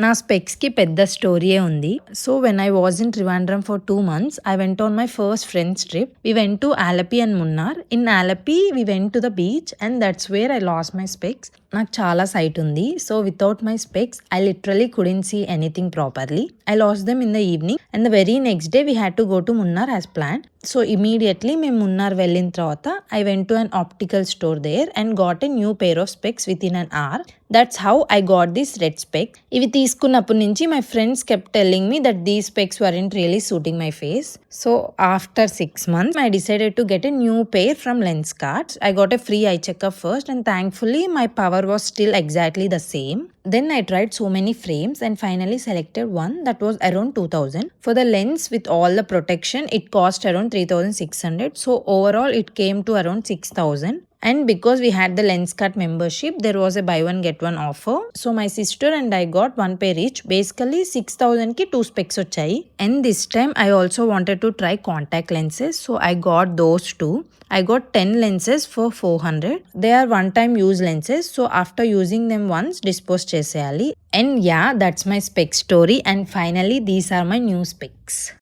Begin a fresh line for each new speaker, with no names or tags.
నా స్పెక్స్‌కి పెద్ద స్టోరీయే ఉంది. So, when I was in Trivandrum for 2 months, I went on my first friends trip. We went to Alleppey and Munnar. In Alleppey, we went to the beach and that's where I lost my specs. నాకు చాలా site ఉంది. So, without my specs I literally couldn't see anything properly. I lost them in the evening and the very next day we had to go to Munnar as planned. So, immediately మేము మున్నార్ వెళ్ళిన తర్వాత I went to an optical store there and got a new pair of specs within an hour. That's how I got this red spec. ఇవి తీసుకున్నప్పటి నుంచి my friends kept telling me that these specs weren't really suiting my face. So after 6 months, I decided to get a new pair from Lenskart. I got a free eye checkup first and thankfully my power was still exactly the same. Then I tried so many frames and finally selected one that was around 2000. For the lens with all the protection, it cost around 3600. So overall it came to around 6000. And because we had the Lenskart membership, there was a buy one get one offer. So my sister and I got one pair each. Basically 6000 ki 2 specs vachayi. And this time I also wanted to try contact lenses. So I got those too. I got 10 lenses for 400. They are one time use lenses. So after using them once, dispose cheseyali. And yeah, that's my spec story. And finally these are my new specs.